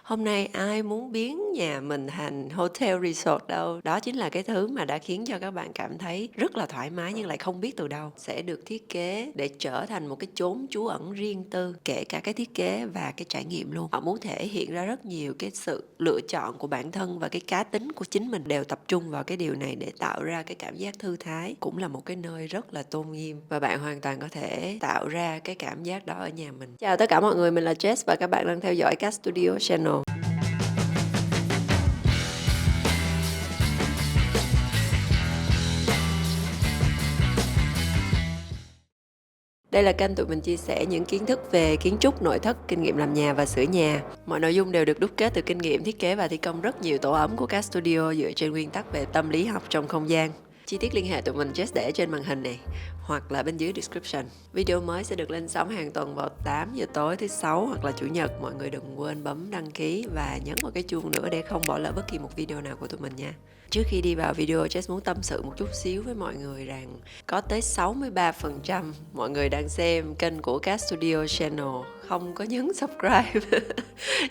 Hôm nay ai muốn biến nhà mình thành hotel resort đâu. Đó chính là cái thứ mà đã khiến cho các bạn cảm thấy rất là thoải mái nhưng lại không biết từ đâu. Sẽ được thiết kế để trở thành một cái chốn trú ẩn riêng tư, kể cả cái thiết kế và cái trải nghiệm luôn. Họ muốn thể hiện ra rất nhiều cái sự lựa chọn của bản thân và cái cá tính của chính mình đều tập trung vào cái điều này để tạo ra cái cảm giác thư thái. Cũng là một cái nơi rất là tôn nghiêm và bạn hoàn toàn có thể tạo ra cái cảm giác đó ở nhà mình. Chào tất cả mọi người, mình là Jess và các bạn đang theo dõi Cat Studio Channel. Đây là kênh tụi mình chia sẻ những kiến thức về kiến trúc, nội thất, kinh nghiệm làm nhà và sửa nhà. Mọi nội dung đều được đúc kết từ kinh nghiệm thiết kế và thi công rất nhiều tổ ấm của Cat Studio dựa trên nguyên tắc về tâm lý học trong không gian. Chi tiết liên hệ tụi mình Jess để trên màn hình này hoặc là bên dưới description. Video mới sẽ được lên sóng hàng tuần vào 8 giờ tối thứ Sáu hoặc là Chủ nhật. Mọi người đừng quên bấm đăng ký và nhấn vào cái chuông nữa để không bỏ lỡ bất kỳ một video nào của tụi mình nha. Trước khi đi vào video, Jess muốn tâm sự một chút xíu với mọi người rằng có tới 63% mọi người đang xem kênh của Cat Studio Channel không có nhấn subscribe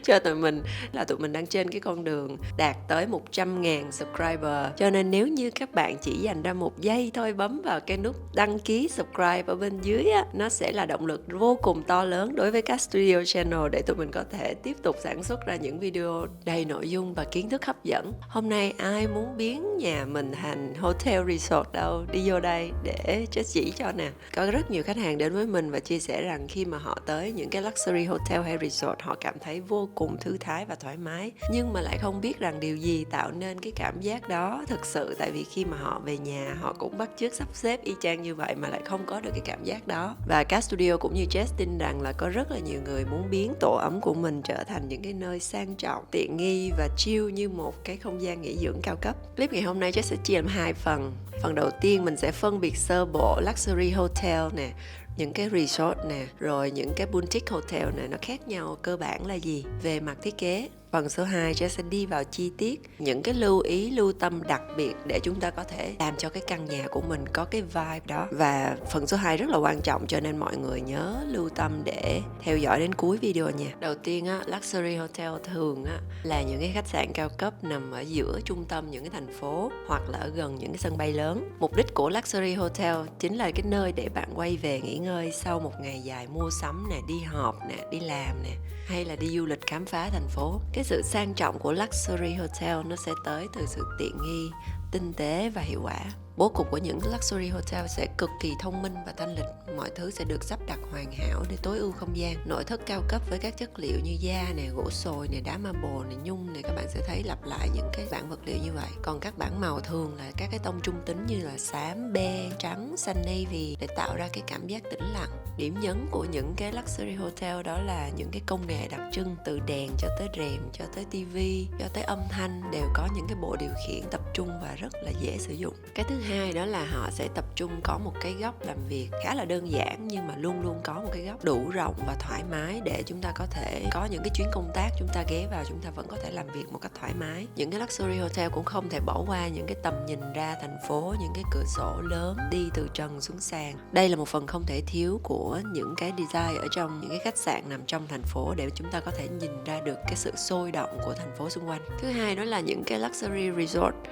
cho tụi mình, là tụi mình đang trên cái con đường đạt tới 100.000 subscriber. Cho nên nếu như các bạn chỉ dành ra 1 giây thôi bấm vào cái nút đăng ký subscribe ở bên dưới á, nó sẽ là động lực vô cùng to lớn đối với Cat Studio Channel để tụi mình có thể tiếp tục sản xuất ra những video đầy nội dung và kiến thức hấp dẫn. Hôm nay ai muốn biến nhà mình thành hotel resort đâu, đi vô đây để Jess chỉ cho nè. Có rất nhiều khách hàng đến với mình và chia sẻ rằng khi mà họ tới những cái luxury hotel hay resort, họ cảm thấy vô cùng thư thái và thoải mái, nhưng mà lại không biết rằng điều gì tạo nên cái cảm giác đó thực sự. Tại vì khi mà họ về nhà, họ cũng bắt chước sắp xếp y chang như vậy mà lại không có được cái cảm giác đó. Và Cat Studio cũng như Jess tin rằng là có rất là nhiều người muốn biến tổ ấm của mình trở thành những cái nơi sang trọng, tiện nghi và chill như một cái không gian nghỉ dưỡng cao cấp. Clip ngày hôm nay Jess sẽ chia làm 2 phần. Phần đầu tiên mình sẽ phân biệt sơ bộ luxury hotel nè, những cái resort nè, rồi những cái boutique hotel nè, nó khác nhau cơ bản là gì về mặt thiết kế. Phần số 2 Jess sẽ đi vào chi tiết, những cái lưu ý, lưu tâm đặc biệt để chúng ta có thể làm cho cái căn nhà của mình có cái vibe đó. Và phần số 2 rất là quan trọng cho nên mọi người nhớ lưu tâm để theo dõi đến cuối video nha. Đầu tiên á, luxury hotel thường á là những cái khách sạn cao cấp nằm ở giữa trung tâm những cái thành phố hoặc là ở gần những cái sân bay lớn. Mục đích của luxury hotel chính là cái nơi để bạn quay về nghỉ ngơi sau một ngày dài mua sắm nè, đi họp nè, đi làm nè, hay là đi du lịch khám phá thành phố. Cái sự sang trọng của luxury hotel nó sẽ tới từ sự tiện nghi, tinh tế và hiệu quả. Bố cục của những luxury hotel sẽ cực kỳ thông minh và thanh lịch. Mọi thứ sẽ được sắp đặt hoàn hảo để tối ưu không gian. Nội thất cao cấp với các chất liệu như da nè, gỗ sồi nè, đá marble nè, nhung nè, các bạn sẽ thấy lặp lại những cái bảng vật liệu như vậy. Còn các bảng màu thường là các cái tông trung tính như là xám, be, trắng, xanh navy để tạo ra cái cảm giác tĩnh lặng. Điểm nhấn của những cái luxury hotel đó là những cái công nghệ đặc trưng, từ đèn cho tới rèm, cho tới tivi, cho tới âm thanh đều có những cái bộ điều khiển tập trung và rất là dễ sử dụng. Cái thứ hai đó là họ sẽ tập trung có một cái góc làm việc khá là đơn giản nhưng mà luôn luôn có một cái góc đủ rộng và thoải mái để chúng ta có thể có những cái chuyến công tác, chúng ta ghé vào chúng ta vẫn có thể làm việc một cách thoải mái. Những cái luxury hotel cũng không thể bỏ qua những cái tầm nhìn ra thành phố, những cái cửa sổ lớn đi từ trần xuống sàn. Đây là một phần không thể thiếu của những cái design ở trong những cái khách sạn nằm trong thành phố để chúng ta có thể nhìn ra được cái sự sôi động của thành phố xung quanh. Thứ hai đó là những cái luxury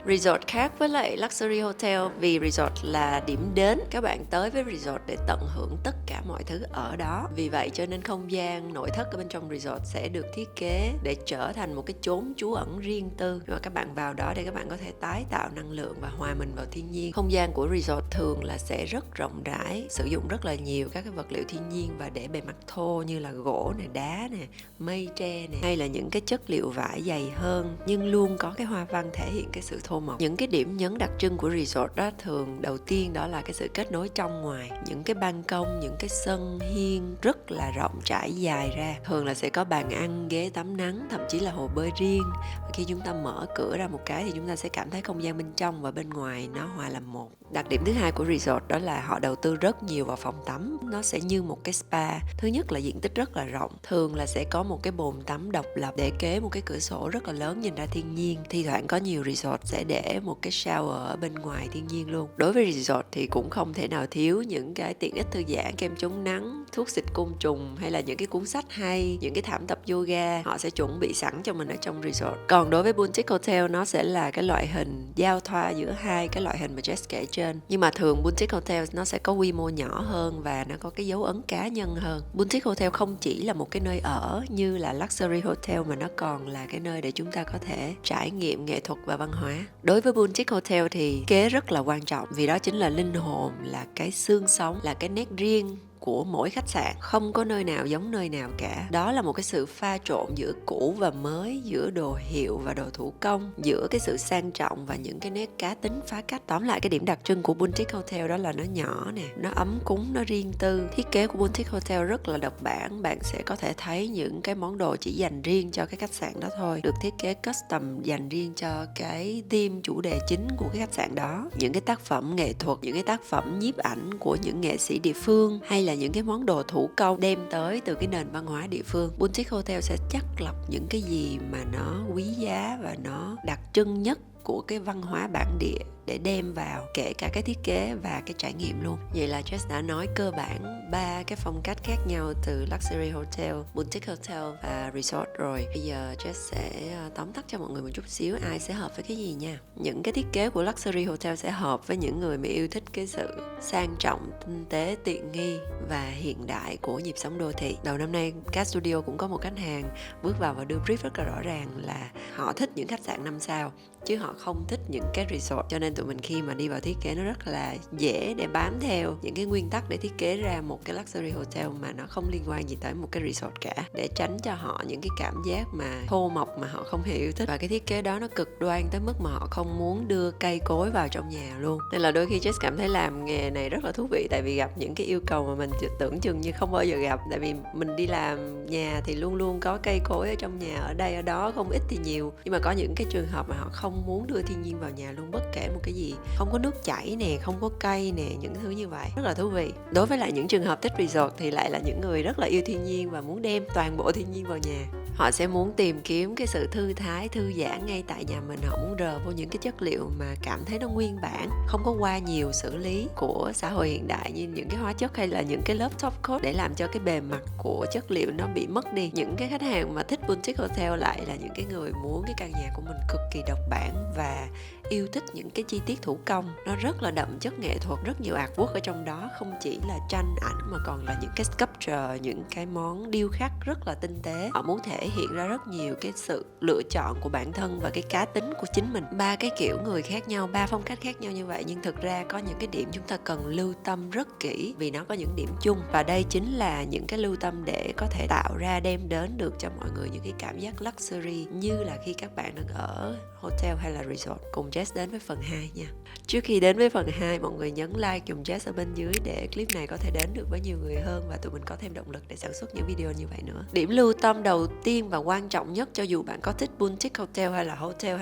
resort khác với lại luxury hotel vì resort là điểm đến, các bạn tới với resort để tận hưởng tất cả mọi thứ ở đó. Vì vậy cho nên không gian nội thất ở bên trong resort sẽ được thiết kế để trở thành một cái chốn trú ẩn riêng tư, và các bạn vào đó để các bạn có thể tái tạo năng lượng và hòa mình vào thiên nhiên. Không gian của resort thường là sẽ rất rộng rãi, sử dụng rất là nhiều các cái vật liệu thiên nhiên và để bề mặt thô như là gỗ này, đá nè, mây tre nè, hay là những cái chất liệu vải dày hơn nhưng luôn có cái hoa văn thể hiện cái sự thô mộc. Những cái điểm nhấn đặc trưng của resort đó thường đầu tiên đó là cái sự kết nối trong ngoài, những cái ban công, những cái sân hiên rất là rộng trải dài ra, thường là sẽ có bàn ăn, ghế tắm nắng, thậm chí là hồ bơi riêng. Và khi chúng ta mở cửa ra một cái thì chúng ta sẽ cảm thấy không gian bên trong và bên ngoài nó hòa làm một. Đặc điểm thứ hai của resort đó là họ đầu tư rất nhiều vào phòng tắm, nó sẽ như một cái spa. Thứ nhất là diện tích rất là rộng, thường là sẽ có một cái bồn tắm độc lập để kế một cái cửa sổ rất là lớn nhìn ra thiên nhiên. Thi thoảng có nhiều resort sẽ để một cái shower ở bên ngoài thiên thiên nhiên luôn. Đối với resort thì cũng không thể nào thiếu những cái tiện ích thư giãn, kem chống nắng, thuốc xịt côn trùng hay là những cái cuốn sách hay, những cái thảm tập yoga họ sẽ chuẩn bị sẵn cho mình ở trong resort. Còn đối với boutique hotel nó sẽ là cái loại hình giao thoa giữa hai cái loại hình mà Jess kể trên. Nhưng mà thường boutique hotel nó sẽ có quy mô nhỏ hơn và nó có cái dấu ấn cá nhân hơn. Boutique hotel không chỉ là một cái nơi ở như là luxury hotel mà nó còn là cái nơi để chúng ta có thể trải nghiệm nghệ thuật và văn hóa. Đối với boutique hotel thì kế rất là quan trọng vì đó chính là linh hồn, là cái xương sống, là cái nét riêng của mỗi khách sạn. Không có nơi nào giống nơi nào cả. Đó là một cái sự pha trộn giữa cũ và mới, giữa đồ hiệu và đồ thủ công, giữa cái sự sang trọng và những cái nét cá tính phá cách. Tóm lại cái điểm đặc trưng của boutique hotel đó là nó nhỏ nè, nó ấm cúng, nó riêng tư. Thiết kế của boutique hotel rất là độc bản. Bạn sẽ có thể thấy những cái món đồ chỉ dành riêng cho cái khách sạn đó thôi, được thiết kế custom dành riêng cho cái theme chủ đề chính của cái khách sạn đó. Những cái tác phẩm nghệ thuật, những cái tác phẩm nhiếp ảnh của những nghệ sĩ địa phương hay là những cái món đồ thủ công đem tới từ cái nền văn hóa địa phương. Boutique hotel sẽ chắt lọc những cái gì mà nó quý giá và nó đặc trưng nhất của cái văn hóa bản địa để đem vào, kể cả cái thiết kế và cái trải nghiệm luôn. Vậy là Jess đã nói cơ bản 3 cái phong cách khác nhau từ luxury hotel, boutique hotel và resort rồi. Bây giờ Jess sẽ tóm tắt cho mọi người một chút xíu ai sẽ hợp với cái gì nha. Những cái thiết kế của luxury hotel sẽ hợp với những người mà yêu thích cái sự sang trọng, tinh tế, tiện nghi và hiện đại của nhịp sống đô thị. Đầu năm nay, Cat Studio cũng có một khách hàng bước vào và đưa brief rất là rõ ràng là họ thích những khách sạn 5 sao chứ họ không thích những cái resort. Cho nên tụi mình khi mà đi vào thiết kế nó rất là dễ để bám theo những cái nguyên tắc để thiết kế ra một cái luxury hotel mà nó không liên quan gì tới một cái resort cả, để tránh cho họ những cái cảm giác mà thô mộc mà họ không hề yêu thích. Và cái thiết kế đó nó cực đoan tới mức mà họ không muốn đưa cây cối vào trong nhà luôn. Nên là đôi khi Jess cảm thấy làm nghề này rất là thú vị, tại vì gặp những cái yêu cầu mà mình tưởng chừng như không bao giờ gặp. Tại vì mình đi làm nhà thì luôn luôn có cây cối ở trong nhà, ở đây ở đó, không ít thì nhiều. Nhưng mà có những cái trường hợp mà họ không muốn đưa thiên nhiên vào nhà luôn, bất kể một cái gì, không có nước chảy nè, không có cây nè, những thứ như vậy rất là thú vị. Đối với lại những trường hợp thích resort thì lại là những người rất là yêu thiên nhiên và muốn đem toàn bộ thiên nhiên vào nhà. Họ sẽ muốn tìm kiếm cái sự thư thái, thư giãn ngay tại nhà mình. Họ muốn rờ vô những cái chất liệu mà cảm thấy nó nguyên bản, không có qua nhiều xử lý của xã hội hiện đại như những cái hóa chất hay là những cái lớp top coat để làm cho cái bề mặt của chất liệu nó bị mất đi. Những cái khách hàng mà thích boutique hotel lại là những cái người muốn cái căn nhà của mình cực kỳ độc bản và yêu thích những cái chi tiết thủ công. Nó rất là đậm chất nghệ thuật, rất nhiều artwork ở trong đó, không chỉ là tranh ảnh mà còn là những cái sculpture, những cái món điêu khắc rất là tinh tế. Họ muốn thể hiện ra rất nhiều cái sự lựa chọn của bản thân và cái cá tính của chính mình. 3 cái kiểu người khác nhau, 3 phong cách khác nhau như vậy, nhưng thực ra có những cái điểm chúng ta cần lưu tâm rất kỹ vì nó có những điểm chung, và đây chính là những cái lưu tâm để có thể tạo ra, đem đến được cho mọi người những cái cảm giác luxury như là khi các bạn đang ở hotel hay là resort. Cùng Jess đến với phần 2 nha. Trước khi đến với phần 2, mọi người nhấn like dùm Jess ở bên dưới để clip này có thể đến được với nhiều người hơn và tụi mình có thêm động lực để sản xuất những video như vậy nữa. Điểm lưu tâm đầu tiên và quan trọng nhất cho dù bạn có thích boutique hotel hay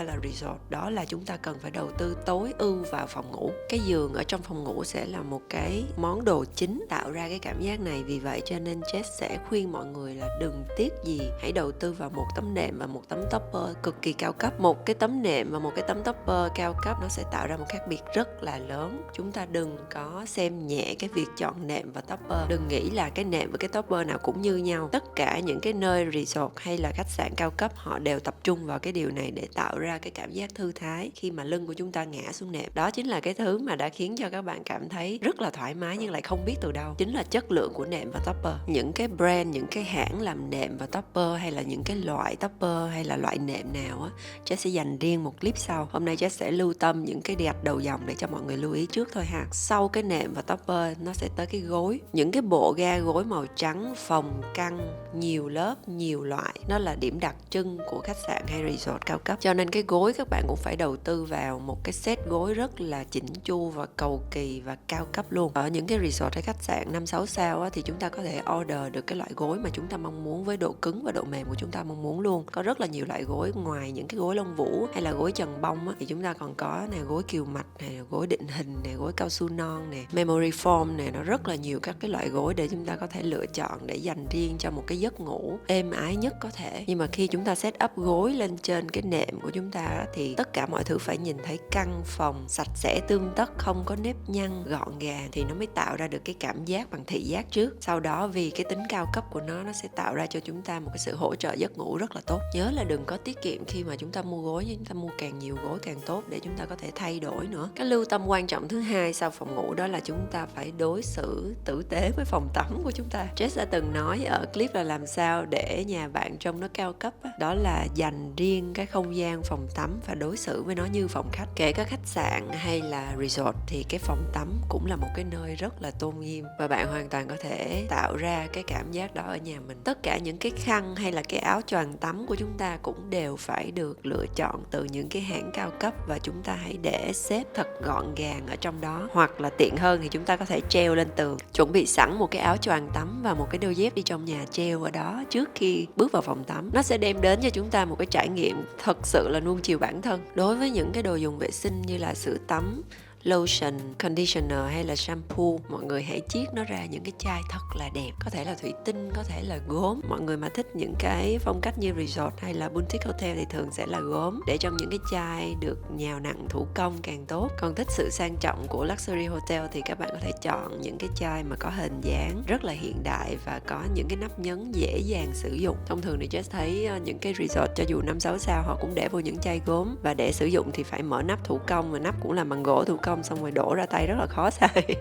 là resort, đó là chúng ta cần phải đầu tư tối ưu vào phòng ngủ. Cái giường ở trong phòng ngủ sẽ là một cái món đồ chính tạo ra cái cảm giác này. Vì vậy cho nên Jess sẽ khuyên mọi người là đừng tiếc gì, hãy đầu tư vào một tấm nệm và một tấm topper cực kỳ cao cấp. Một cái tấm nệm và một cái tấm topper cao cấp nó sẽ tạo ra một khác biệt rất là lớn. Chúng ta đừng có xem nhẹ cái việc chọn nệm và topper. Đừng nghĩ là cái nệm và cái topper nào cũng như nhau. Tất cả những cái nơi resort hay là khách sạn cao cấp họ đều tập trung vào cái điều này để tạo ra cái cảm giác thư thái khi mà lưng của chúng ta ngã xuống nệm. Đó chính là cái thứ mà đã khiến cho các bạn cảm thấy rất là thoải mái nhưng lại không biết từ đâu. Chính là chất lượng của nệm và topper. Những cái brand, những cái hãng làm nệm và topper hay là những cái loại topper hay là loại nệm nào á, Jess sẽ dành riêng một clip sau. Hôm nay Jess sẽ lưu tâm những cái gạch đầu dòng để cho mọi người lưu ý trước thôi ha. Sau cái nệm và topper nó sẽ tới cái gối. Những cái bộ ga gối màu trắng, phồng căng, nhiều lớp, nhiều loại, nó là điểm đặc trưng của khách sạn hay resort cao cấp. Cho nên cái gối các bạn cũng phải đầu tư vào một cái set gối rất là chỉnh chu và cầu kỳ và cao cấp luôn. Ở những cái resort hay khách sạn 5-6 sao á, thì chúng ta có thể order được cái loại gối mà chúng ta mong muốn với độ cứng và độ mềm của chúng ta mong muốn luôn. Có rất là nhiều loại gối, ngoài những cái gối lông vũ hay là gối trần bông á, thì chúng ta còn có nè gối kiều mạch nè, gối định hình nè, gối cao su non nè, memory foam nè, nó rất là nhiều các cái loại gối để chúng ta có thể lựa chọn để dành riêng cho một cái giấc ngủ êm ái nhất có thể. Nhưng mà khi chúng ta set up gối lên trên cái nệm của chúng ta thì tất cả mọi thứ phải nhìn thấy căn phòng sạch sẽ tươm tất, không có nếp nhăn, gọn gàng thì nó mới tạo ra được cái cảm giác bằng thị giác trước. Sau đó vì cái tính cao cấp của nó sẽ tạo ra cho chúng ta một cái sự hỗ trợ giấc ngủ rất là tốt. Nhớ là đừng có tiết kiệm khi mà chúng ta mua gối, chúng ta mua càng nhiều gối càng tốt để chúng ta có thể thay đổi nữa. Cái lưu tâm quan trọng thứ hai sau phòng ngủ đó là chúng ta phải đối xử tử tế với phòng tắm của chúng ta. Jess đã từng nói ở clip là làm sao để nhà bạn trông nó cao cấp đó là dành riêng cái không gian phòng tắm và đối xử với nó như phòng khách. Kể cả khách sạn hay là resort thì cái phòng tắm cũng là một cái nơi rất là tôn nghiêm và bạn hoàn toàn có thể tạo ra cái cảm giác đó ở nhà mình. Tất cả những cái khăn hay là cái áo choàng tắm của chúng ta cũng đều phải được lựa chọn từ những cái hãng cao cấp và chúng ta hãy để xếp thật gọn gàng ở trong đó, hoặc là tiện hơn thì chúng ta có thể treo lên tường. Chuẩn bị sẵn một cái áo choàng tắm và một cái đôi dép đi trong nhà treo ở đó trước khi bước vào phòng tắm. Nó sẽ đem đến cho chúng ta một cái trải nghiệm thật sự là nuông chiều bản thân. Đối với những cái đồ dùng vệ sinh như là sữa tắm, lotion, conditioner hay là shampoo, mọi người hãy chiết nó ra những cái chai thật là đẹp, có thể là thủy tinh, có thể là gốm. Mọi người mà thích những cái phong cách như resort hay là boutique hotel thì thường sẽ là gốm, để trong những cái chai được nhào nặn thủ công càng tốt. Còn thích sự sang trọng của luxury hotel thì các bạn có thể chọn những cái chai mà có hình dáng rất là hiện đại và có những cái nắp nhấn dễ dàng sử dụng. Thông thường thì Jess thấy những cái resort cho dù 5-6 sao họ cũng để vô những chai gốm, và để sử dụng thì phải mở nắp thủ công, và nắp cũng là bằng gỗ thủ công, xong rồi đổ ra tay rất là khó xài.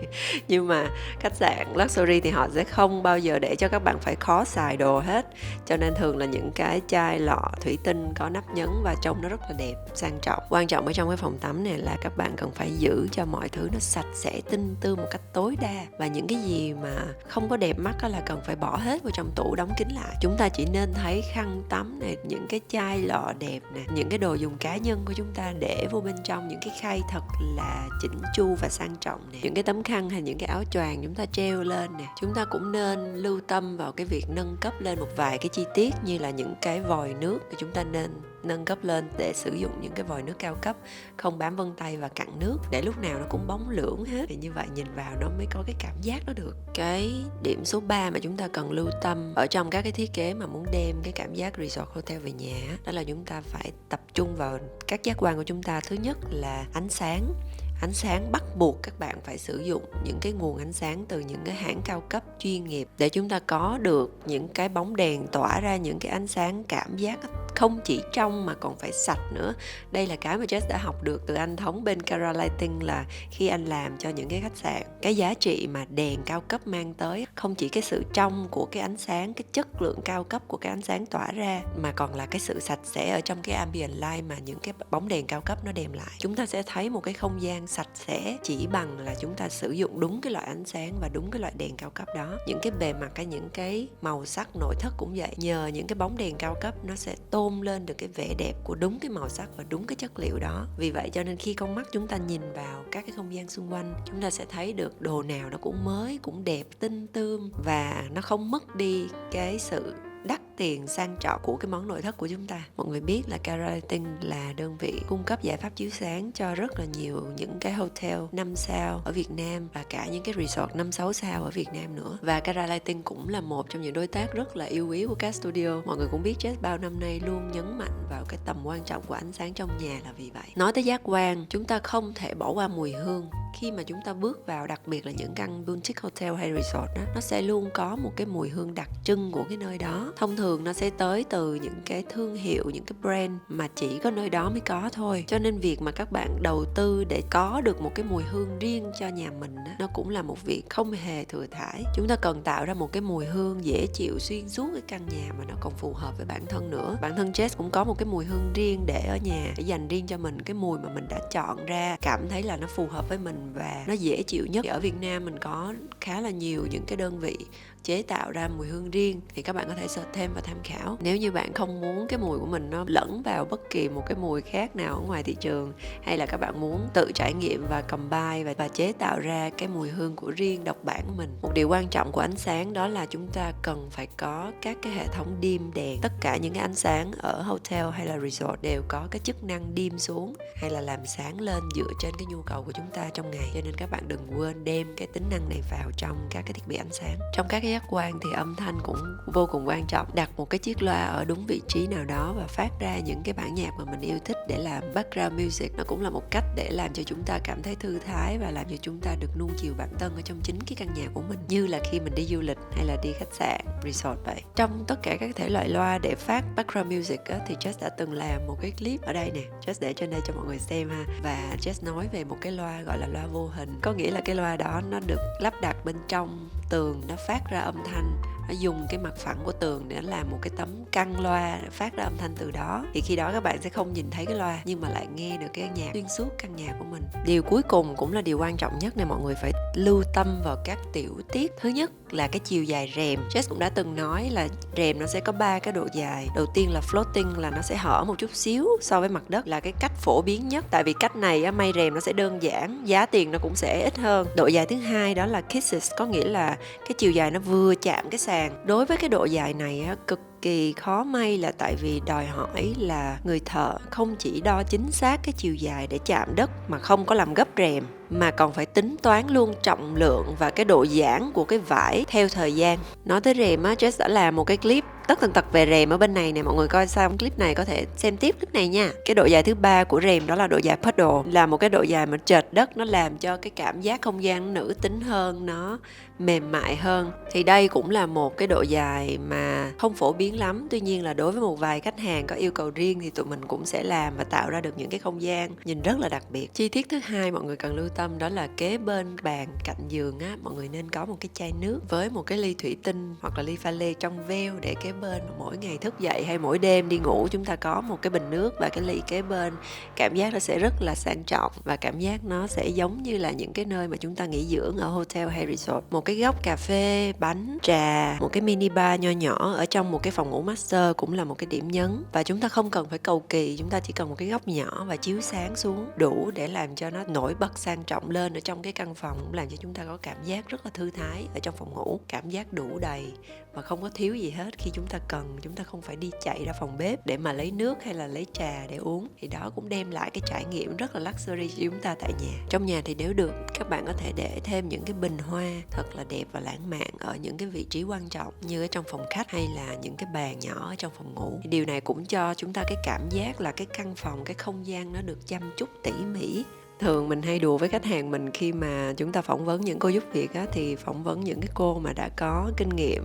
Nhưng mà khách sạn luxury thì họ sẽ không bao giờ để cho các bạn phải khó xài đồ hết, cho nên thường là những cái chai lọ thủy tinh có nắp nhấn và trông nó rất là đẹp, sang trọng. Quan trọng ở trong cái phòng tắm này là các bạn cần phải giữ cho mọi thứ nó sạch sẽ, tinh tươm một cách tối đa, và những cái gì mà không có đẹp mắt là cần phải bỏ hết vào trong tủ đóng kín lại. Chúng ta chỉ nên thấy khăn tắm này, những cái chai lọ đẹp nè, những cái đồ dùng cá nhân của chúng ta để vô bên trong, những cái khay thật là chỉnh chu và sang trọng nè, những cái tấm khăn hay những cái áo choàng chúng ta treo lên nè. Chúng ta cũng nên lưu tâm vào cái việc nâng cấp lên một vài cái chi tiết, như là những cái vòi nước thì chúng ta nên nâng cấp lên để sử dụng những cái vòi nước cao cấp, không bám vân tay và cặn nước, để lúc nào nó cũng bóng lưỡng hết, thì như vậy nhìn vào nó mới có cái cảm giác đó được. Cái điểm số 3 mà chúng ta cần lưu tâm ở trong các cái thiết kế mà muốn đem cái cảm giác resort hotel về nhà, đó là chúng ta phải tập trung vào các giác quan của chúng ta. Thứ nhất là ánh sáng. Ánh sáng bắt buộc các bạn phải sử dụng những cái nguồn ánh sáng từ những cái hãng cao cấp chuyên nghiệp để chúng ta có được những cái bóng đèn tỏa ra những cái ánh sáng cảm giác không chỉ trong mà còn phải sạch nữa. Đây là cái mà Jess đã học được từ anh Thống bên Cara Lighting, là khi anh làm cho những cái khách sạn, cái giá trị mà đèn cao cấp mang tới không chỉ cái sự trong của cái ánh sáng, cái chất lượng cao cấp của cái ánh sáng tỏa ra, mà còn là cái sự sạch sẽ ở trong cái ambient light mà những cái bóng đèn cao cấp nó đem lại. Chúng ta sẽ thấy một cái không gian sạch sẽ chỉ bằng là chúng ta sử dụng đúng cái loại ánh sáng và đúng cái loại đèn cao cấp đó. Những cái bề mặt hay những cái màu sắc nội thất cũng vậy, nhờ những cái bóng đèn cao cấp nó sẽ tôn lên được cái vẻ đẹp của đúng cái màu sắc và đúng cái chất liệu đó. Vì vậy cho nên khi con mắt chúng ta nhìn vào các cái không gian xung quanh, chúng ta sẽ thấy được đồ nào nó cũng mới, cũng đẹp, tinh tươm, và nó không mất đi cái sự đắt tiền sang trọng của cái món nội thất của chúng ta. Mọi người biết là Cara Lighting là đơn vị cung cấp giải pháp chiếu sáng cho rất là nhiều những cái hotel 5 sao ở Việt Nam và cả những cái resort 5-6 sao ở Việt Nam nữa. Và Cara Lighting cũng là một trong những đối tác rất là yêu quý của Cat Studio. Mọi người cũng biết Jess bao năm nay luôn nhấn mạnh vào cái tầm quan trọng của ánh sáng trong nhà là vì vậy. Nói tới giác quan, chúng ta không thể bỏ qua mùi hương. Khi mà chúng ta bước vào, đặc biệt là những căn boutique hotel hay resort đó, nó sẽ luôn có một cái mùi hương đặc trưng của cái nơi đó. Thông thường nó sẽ tới từ những cái thương hiệu, những cái brand mà chỉ có nơi đó mới có thôi. Cho nên việc mà các bạn đầu tư để có được một cái mùi hương riêng cho nhà mình đó, nó cũng là một việc không hề thừa thãi. Chúng ta cần tạo ra một cái mùi hương dễ chịu xuyên suốt cái căn nhà mà nó còn phù hợp với bản thân nữa. Bản thân Jess cũng có một cái mùi hương riêng để ở nhà, để dành riêng cho mình, cái mùi mà mình đã chọn ra, cảm thấy là nó phù hợp với mình và nó dễ chịu nhất. Ở Việt Nam mình có khá là nhiều những cái đơn vị chế tạo ra mùi hương riêng, thì các bạn có thể search thêm xem và tham khảo. Nếu như bạn không muốn cái mùi của mình nó lẫn vào bất kỳ một cái mùi khác nào ở ngoài thị trường, hay là các bạn muốn tự trải nghiệm và combine và chế tạo ra cái mùi hương của riêng độc bản của mình, một điều quan trọng của ánh sáng đó là chúng ta cần phải có các cái hệ thống dim đèn. Tất cả những cái ánh sáng ở hotel hay là resort đều có cái chức năng dim xuống hay là làm sáng lên dựa trên cái nhu cầu của chúng ta trong ngày, cho nên các bạn đừng quên đem cái tính năng này vào trong các cái thiết bị ánh sáng. Trong các cái giác quan thì âm thanh cũng vô cùng quan trọng. Đặt một cái chiếc loa ở đúng vị trí nào đó và phát ra những cái bản nhạc mà mình yêu thích để làm background music, nó cũng là một cách để làm cho chúng ta cảm thấy thư thái và làm cho chúng ta được nuông chiều bản thân ở trong chính cái căn nhà của mình, như là khi mình đi du lịch hay là đi khách sạn, resort vậy. Trong tất cả các thể loại loa để phát background music á, thì Jess đã từng làm một cái clip ở đây nè, Jess để trên đây cho mọi người xem ha. Và Jess nói về một cái loa gọi là loa vô hình, có nghĩa là cái loa đó nó được lắp đặt bên trong tường, nó phát ra âm thanh, nó dùng cái mặt phẳng của tường để làm một cái tấm căng loa để phát ra âm thanh từ đó. Thì khi đó các bạn sẽ không nhìn thấy cái loa nhưng mà lại nghe được cái nhạc xuyên suốt căn nhà của mình. Điều cuối cùng cũng là điều quan trọng nhất này, mọi người phải lưu tâm vào các tiểu tiết. Thứ nhất là cái chiều dài rèm. Jess cũng đã từng nói là rèm nó sẽ có 3 cái độ dài. Đầu tiên là floating, là nó sẽ hở một chút xíu so với mặt đất, là cái cách phổ biến nhất. Tại vì cách này á, may rèm nó sẽ đơn giản, giá tiền nó cũng sẽ ít hơn. Độ dài thứ hai đó là kisses, có nghĩa là cái chiều dài nó vừa chạm cái sàn. Đối với cái độ dài này á, cực kỳ khó may, là tại vì đòi hỏi là người thợ không chỉ đo chính xác cái chiều dài để chạm đất mà không có làm gấp rèm, mà còn phải tính toán luôn trọng lượng và cái độ giãn của cái vải theo thời gian. Nói tới rèm á, Jess đã làm một cái clip tất tần tật về rèm ở bên này nè, mọi người coi xong clip này có thể xem tiếp clip này nha. Cái độ dài thứ 3 của rèm đó là độ dài puddle, là một cái độ dài mà trệt đất, nó làm cho cái cảm giác không gian nó nữ tính hơn, nó mềm mại hơn. Thì đây cũng là một cái độ dài mà không phổ biến lắm, tuy nhiên là đối với một vài khách hàng có yêu cầu riêng thì tụi mình cũng sẽ làm và tạo ra được những cái không gian nhìn rất là đặc biệt. Chi tiết thứ hai mọi người cần lưu tâm đó là kế bên bàn cạnh giường á, mọi người nên có một cái chai nước với một cái ly thủy tinh hoặc là ly pha lê trong veo để kế bên. Mỗi ngày thức dậy hay mỗi đêm đi ngủ chúng ta có một cái bình nước và cái ly kế bên, cảm giác nó sẽ rất là sang trọng và cảm giác nó sẽ giống như là những cái nơi mà chúng ta nghỉ dưỡng ở hotel hay resort. Một cái góc cà phê, bánh, trà, một cái mini bar nho nhỏ ở trong một cái phòng ngủ master cũng là một cái điểm nhấn. Và chúng ta không cần phải cầu kỳ, chúng ta chỉ cần một cái góc nhỏ và chiếu sáng xuống đủ để làm cho nó nổi bật sang trọng lên ở trong cái căn phòng, cũng làm cho chúng ta có cảm giác rất là thư thái ở trong phòng ngủ, cảm giác đủ đầy và không có thiếu gì hết. Khi chúng ta cần, chúng ta không phải đi chạy ra phòng bếp để mà lấy nước hay là lấy trà để uống, thì đó cũng đem lại cái trải nghiệm rất là luxury cho chúng ta tại nhà. Trong nhà thì nếu được, các bạn có thể để thêm những cái bình hoa thật là đẹp và lãng mạn ở những cái vị trí quan trọng như ở trong phòng khách hay là những cái bàn nhỏ ở trong phòng ngủ. Thì điều này cũng cho chúng ta cái cảm giác là cái căn phòng, cái không gian nó được chăm chút tỉ mỉ. Thường mình hay đùa với khách hàng mình khi mà chúng ta phỏng vấn những cô giúp việc á, thì phỏng vấn những cái cô mà đã có kinh nghiệm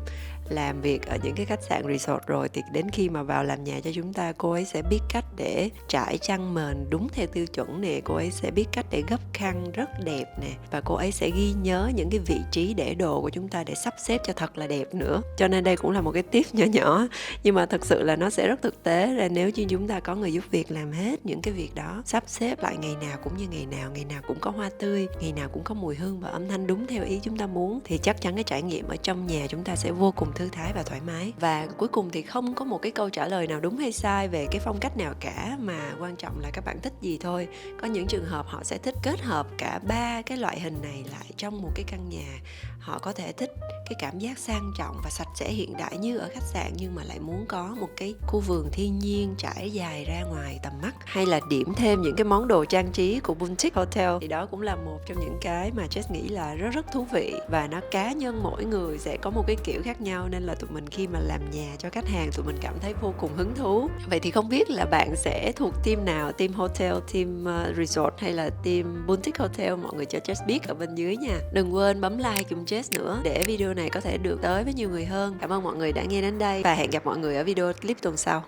làm việc ở những cái khách sạn resort rồi, thì đến khi mà vào làm nhà cho chúng ta, cô ấy sẽ biết cách để trải chăn mền đúng theo tiêu chuẩn nè, cô ấy sẽ biết cách để gấp khăn rất đẹp nè, và cô ấy sẽ ghi nhớ những cái vị trí để đồ của chúng ta để sắp xếp cho thật là đẹp nữa. Cho nên đây cũng là một cái tip nhỏ nhỏ nhưng mà thật sự là nó sẽ rất thực tế, là nếu như chúng ta có người giúp việc làm hết những cái việc đó, sắp xếp lại ngày nào cũng như ngày nào cũng có hoa tươi, ngày nào cũng có mùi hương và âm thanh đúng theo ý chúng ta muốn, thì chắc chắn cái trải nghiệm ở trong nhà chúng ta sẽ vô cùng thư thái và thoải mái. Và cuối cùng thì không có một cái câu trả lời nào đúng hay sai về cái phong cách nào cả, mà quan trọng là các bạn thích gì thôi. Có những trường hợp họ sẽ thích kết hợp cả 3 cái loại hình này lại trong một cái căn nhà. Họ có thể thích cái cảm giác sang trọng và sạch sẽ hiện đại như ở khách sạn, nhưng mà lại muốn có một cái khu vườn thiên nhiên trải dài ra ngoài tầm mắt, hay là điểm thêm những cái món đồ trang trí của boutique hotel. Thì đó cũng là một trong những cái mà Jess nghĩ là rất rất thú vị, và nó cá nhân mỗi người sẽ có một cái kiểu khác nhau, nên là tụi mình khi mà làm nhà cho khách hàng, tụi mình cảm thấy vô cùng hứng thú. Vậy thì không biết là bạn sẽ thuộc team nào, team hotel, team resort hay là team boutique hotel? Mọi người cho Jess biết ở bên dưới nha. Đừng quên bấm like cùng Jess nữa để video này có thể được tới với nhiều người hơn. Cảm ơn mọi người đã nghe đến đây và hẹn gặp mọi người ở video clip tuần sau.